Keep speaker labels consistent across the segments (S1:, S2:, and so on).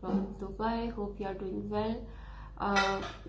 S1: from Dubai. Hope you are doing well.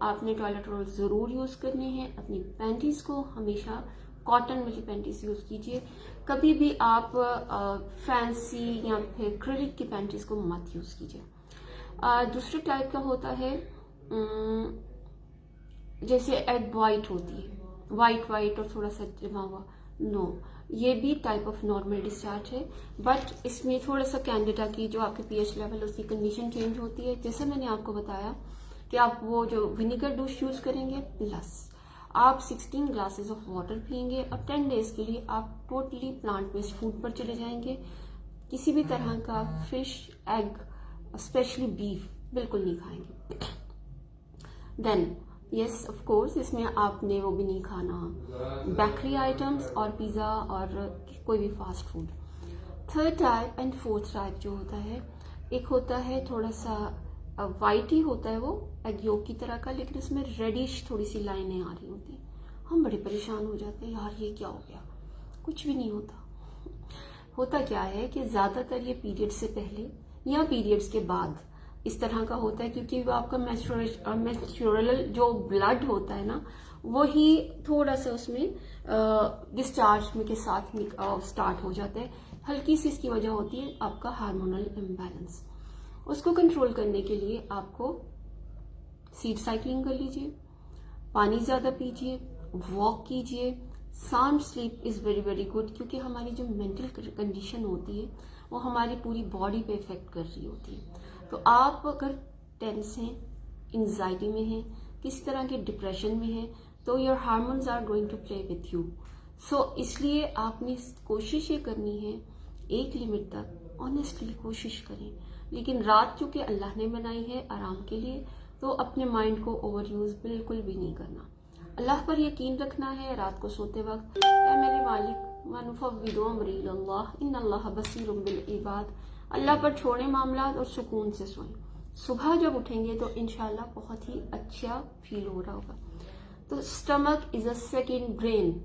S1: آپ نے toilet role ضرور یوز کرنے ہیں. اپنی پینٹیز کو ہمیشہ کاٹن والی پینٹیز یوز کیجیے. کبھی بھی آپ فینسی یا پھر ایکریلک کی پینٹیز کو مت یوز کیجیے. دوسرے ٹائپ کا ہوتا ہے جیسے ایگ وائٹ ہوتی ہے, وائٹ اور تھوڑا سا جما ہوا, نو, یہ بھی ٹائپ آف نارمل ڈسچارج ہے, بٹ اس میں تھوڑا سا کینڈیڈا کی جو آپ کے پی ایچ لیول اس کی کنڈیشن چینج ہوتی ہے. جیسے میں نے آپ کو بتایا کہ آپ وہ جو ونیگر ڈوش یوز کریں گے پلس آپ 16 گلاسز آف واٹر پئیں گے, اب 10 days کے لیے آپ ٹوٹلی پلانٹ بیسڈ فوڈ پر چلے جائیں گے. کسی بھی طرح کا فش, ایگ, اسپیشلی بیف بالکل نہیں کھائیں گے. دین یس آف کورس اس میں آپ نے وہ بھی نہیں کھانا بیکری آئٹمس اور پیزا اور کوئی بھی fast food. Third type and fourth type جو ہوتا ہے, ایک ہوتا ہے تھوڑا سا وائٹ ہی ہوتا ہے, وہ ایگ یوک کی طرح کا, لیکن اس میں ریڈش تھوڑی سی لائنیں آ رہی ہوتی ہیں. ہم بڑے پریشان ہو جاتے ہیں, یار یہ کیا ہو گیا. کچھ بھی نہیں ہوتا. ہوتا کیا ہے کہ زیادہ تر یہ پیریڈ سے پہلے یا پیریڈز کے بعد اس طرح کا ہوتا ہے, کیونکہ وہ آپ کا میچورل جو بلڈ ہوتا ہے نا, وہی تھوڑا سا اس میں ڈسچارج میں کے ساتھ سٹارٹ ہو جاتا ہے. ہلکی سی اس کی وجہ ہوتی ہے آپ کا ہارمونل امبیلنس. اس کو کنٹرول کرنے کے لیے آپ کو سیڈ سائیکلنگ کر لیجئے, پانی زیادہ پیجئے, واک کیجئے. Sound sleep is very very good, کیونکہ ہماری جو مینٹل کنڈیشن ہوتی ہے وہ ہماری پوری باڈی پہ افیکٹ کر رہی ہوتی ہے. تو آپ اگر ٹینس ہیں, انگزائٹی میں ہیں, کسی طرح کے ڈپریشن میں ہیں, تو your hormones are going to play with you. So اس لیے آپ نے کوشش یہ کرنی ہے ایک لمٹ تک, آنیسٹلی کوشش کریں. لیکن رات چونکہ اللہ نے بنائی ہے آرام کے لیے, تو اپنے مائنڈ کو اوور یوز بالکل بھی نہیں کرنا. اللہ پر یقین رکھنا ہے رات کو سوتے وقت, اے میرے مالک وَنُفَوِّضُ أَمْرِي إِلَى اللَّهِ إِنَّ اللَّهَ بَصِيرٌ بِالْعِبَادِ. اللہ پر چھوڑیں معاملات اور سکون سے سوئیں. صبح جب اٹھیں گے تو انشاءاللہ بہت ہی اچھا فیل ہو رہا ہوگا. تو stomach is a second brain.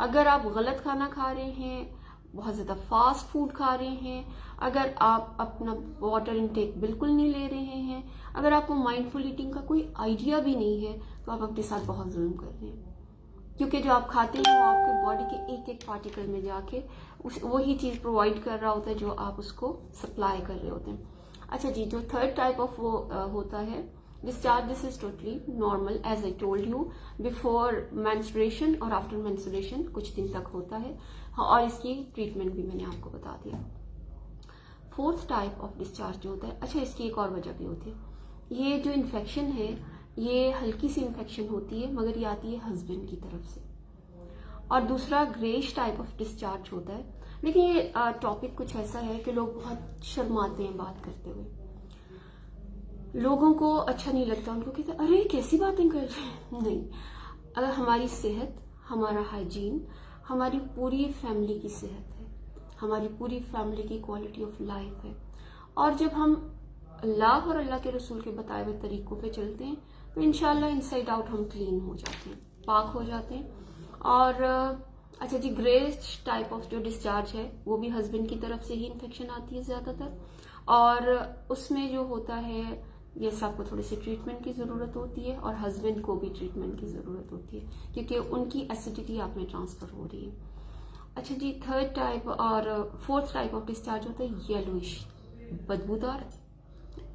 S1: اگر آپ غلط کھانا کھا رہے ہیں, بہت زیادہ فاسٹ فوڈ کھا رہے ہیں, اگر آپ اپنا واٹر انٹیک بالکل نہیں لے رہے ہیں, اگر آپ کو مائنڈ فل ایٹنگ کا کوئی آئیڈیا بھی نہیں ہے, تو آپ اپنے ساتھ بہت ظلم کر رہے ہیں. کیونکہ جو آپ کھاتے ہیں وہ آپ کے باڈی کے ایک ایک پارٹیکل میں جا کے وہی چیز پرووائڈ کر رہا ہوتا ہے جو آپ اس کو سپلائی کر رہے ہوتے ہیں. اچھا جی, جو تھرڈ ٹائپ آف وہ ہوتا ہے discharge, this is totally normal as I told you, before menstruation اور آفٹر مینسٹریشن کچھ دن تک ہوتا ہے, اور اس کی ٹریٹمنٹ بھی میں نے آپ کو بتا دیا. فورتھ ٹائپ آف ڈسچارج جو ہوتا ہے, اچھا اس کی ایک اور وجہ بھی ہوتی ہے. یہ جو انفیکشن ہے یہ ہلکی سی انفیکشن ہوتی ہے, مگر یہ آتی ہے ہسبینڈ کی طرف سے. اور دوسرا گریش ٹائپ آف ڈسچارج ہوتا ہے. لیکن یہ ٹاپک کچھ ایسا ہے کہ لوگ بہت شرماتے ہیں بات کرتے ہوئے, لوگوں کو اچھا نہیں لگتا, ان کو کہتے ہیں ارے کیسی باتیں کر رہے ہیں. نہیں, اگر ہماری صحت, ہمارا ہائیجین, ہماری پوری فیملی کی صحت ہے, ہماری پوری فیملی کی کوالٹی آف لائف ہے, اور جب ہم اللہ اور اللہ کے رسول کے بتائے ہوئے طریقوں پہ چلتے ہیں تو انشاءاللہ انسائڈ آؤٹ ہم کلین ہو جاتے ہیں, پاک ہو جاتے ہیں. اور اچھا جی, گریش ٹائپ آف جو ڈسچارج ہے وہ بھی ہسبینڈ کی طرف سے ہی انفیکشن آتی ہے زیادہ تر, اور اس میں جو ہوتا ہے یہ آپ کو تھوڑی سی ٹریٹمنٹ کی ضرورت ہوتی ہے, اور ہسبینڈ کو بھی ٹریٹمنٹ کی ضرورت ہوتی ہے, کیونکہ ان کی ایسیڈیٹی آپ میں ٹرانسفر ہو رہی ہے. اچھا جی, تھرڈ ٹائپ اور فورتھ ٹائپ آف ڈسچارج ہوتا ہے یلوئش, بدبودار,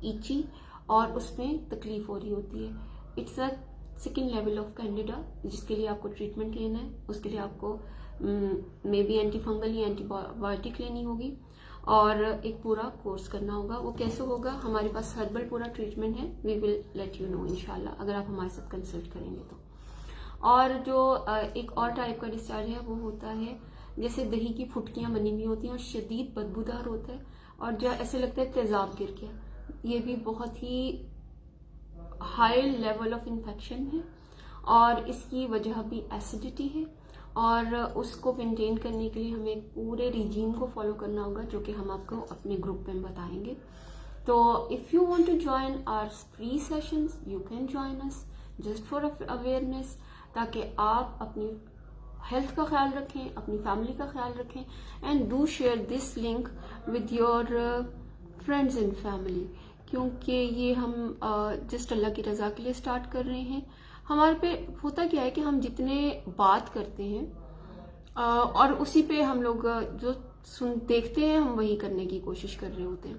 S1: ایچی, اور اس میں تکلیف ہو رہی ہوتی ہے. It's a second level of candida, جس کے لیے آپ کو ٹریٹمنٹ لینا ہے. اس کے لیے آپ کو مے بی اینٹی فنگل یا اینٹی بایوٹک لینی ہوگی, اور ایک پورا کورس کرنا ہوگا. وہ کیسے ہوگا, ہمارے پاس ہربل پورا ٹریٹمنٹ ہے, وی ول لیٹ یو نو انشاءاللہ, اگر آپ ہمارے ساتھ کنسلٹ کریں گے تو. اور جو ایک اور ٹائپ کا ڈسچارج ہے وہ ہوتا ہے جیسے دہی کی پھٹکیاں بنی ہوئی ہوتی ہیں اور شدید بدبودار ہوتا ہے, اور جو ایسے لگتا ہے تیزاب گر گیا. یہ بھی بہت ہی ہائی لیول آف انفیکشن ہے, اور اس کی وجہ بھی ایسیڈیٹی ہے, اور اس کو مینٹین کرنے کے لیے ہمیں ایک پورے ریجیم کو فالو کرنا ہوگا, جو کہ ہم آپ کو اپنے گروپ میں بتائیں گے. تو if you want to join our free sessions you can join us just for awareness, تاکہ آپ اپنی ہیلتھ کا خیال رکھیں, اپنی فیملی کا خیال رکھیں, and do share this link with your friends and family. کیونکہ یہ ہم جسٹ اللہ کی رضا کے لیے اسٹارٹ کر رہے ہیں. ہمارے پہ ہوتا کیا ہے کہ ہم جتنے بات کرتے ہیں اور اسی پہ ہم لوگ جو دیکھتے ہیں ہم وہی کرنے کی کوشش کر رہے ہوتے ہیں.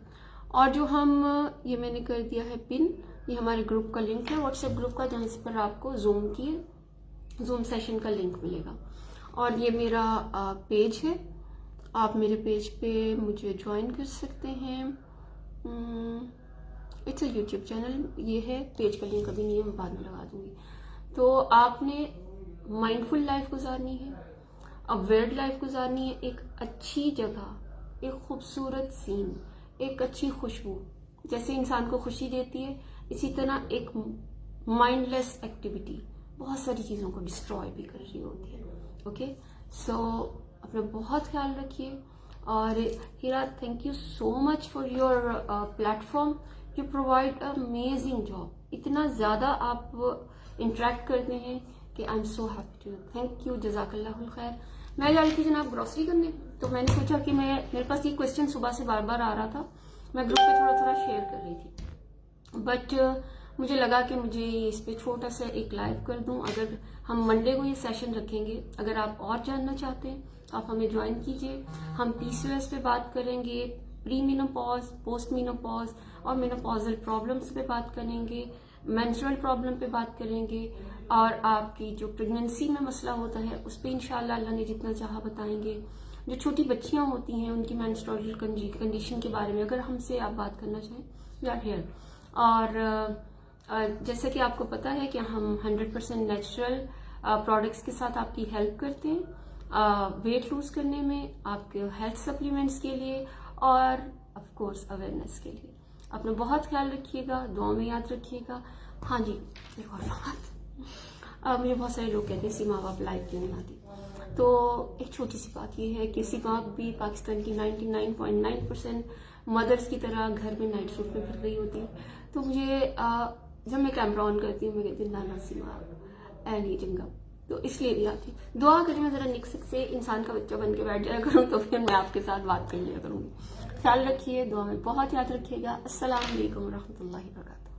S1: اور جو ہم یہ میں نے کر دیا ہے پن, یہ ہمارے گروپ کا لنک ہے, واٹس ایپ گروپ کا, جہاں سے پر آپ کو زوم سیشن کا لنک ملے گا. اور یہ میرا پیج ہے, آپ میرے پیج پہ مجھے جوائن کر سکتے ہیں. اٹس اے یوٹیوب چینل, یہ ہے پیج کا لنک ابھی نہیں ہے, میں بعد میں لگا دوں گی. تو آپ نے مائنڈفل لائف گزارنی ہے, اویئر لائف گزارنی ہے, ایک اچھی جگہ, ایک خوبصورت سین, ایک اچھی خوشبو جیسے انسان کو خوشی دیتی ہے, اسی طرح ایک مائنڈ لیس ایکٹیویٹی بہت ساری چیزوں کو ڈسٹروائے بھی کر رہی ہوتی ہے. اوکے, سو اپنا بہت خیال رکھیے. اور Hira, thank you so much for your platform. You provide amazing job. اتنا زیادہ آپ انٹریکٹ کرتے ہیں کہ I am so happy too. Thank you, جزاک اللہ الخیر. میں جا رہی تھی جناب گروسری کرنے, تو میں نے سوچا کہ میرے پاس یہ کوشچن صبح سے بار بار آ رہا تھا, میں گروپ پہ تھوڑا تھوڑا شیئر کر رہی تھی, بٹ مجھے لگا کہ مجھے اس پہ چھوٹا سا ایک لائیو کر دوں. اگر ہم منڈے کو یہ سیشن رکھیں گے, اگر آپ اور جاننا چاہتے ہیں تو آپ ہمیں جوائن کیجیے. ہم PCOS پہ بات کریں گے, پری مینوپاز, پوسٹ مینوپاز اور مینوپازل پرابلمس پہ بات کریں گے, مینسٹرل پرابلم پہ بات کریں گے, اور آپ کی جو پریگننسی میں مسئلہ ہوتا ہے اس پہ انشاءاللہ اللہ نے جتنا چاہا بتائیں گے. جو چھوٹی بچیاں ہوتی ہیں ان کی مینسٹرل کنڈیشن کے بارے میں اگر ہم سے آپ بات کرنا چاہیں, وی آر ہیئر. اور جیسا کہ آپ کو پتا ہے کہ ہم 100% نیچرل پروڈکٹس کے ساتھ آپ کی ہیلپ کرتے ہیں, ویٹ لوز کرنے میں, آپ کے ہیلتھ سپلیمنٹس کے لیے, اور آف کورس اویئرنیس کے لیے. اپنا بہت خیال رکھیے گا, دعا میں یاد رکھیے گا. ہاں جی, ایک اور بات, مجھے بہت سارے لوگ کہتے ہیں سیما آپ لائف کیوں نہیں آتی. تو ایک چھوٹی سی بات یہ ہے کہ سیما بھی پاکستان کی 99.9% مدرس کی طرح گھر میں نائٹ سوٹ میں پھر رہی ہوتی ہے. تو مجھے جب میں کیمرہ آن کرتی ہوں میں کہتی ہوں نانا سیما اے نہیں چنگا, تو اس لیے نہیں آتی. دعا کریں میں ذرا نکسک سے انسان کا بچہ بن کے بیٹھ جایا کروں, تو پھر میں آپ کے ساتھ بات کر لیا کروں گی. خیال رکھیے, دعا میں بہت یاد رکھیے گا. السلام علیکم ورحمۃ اللہ وبرکاتہ.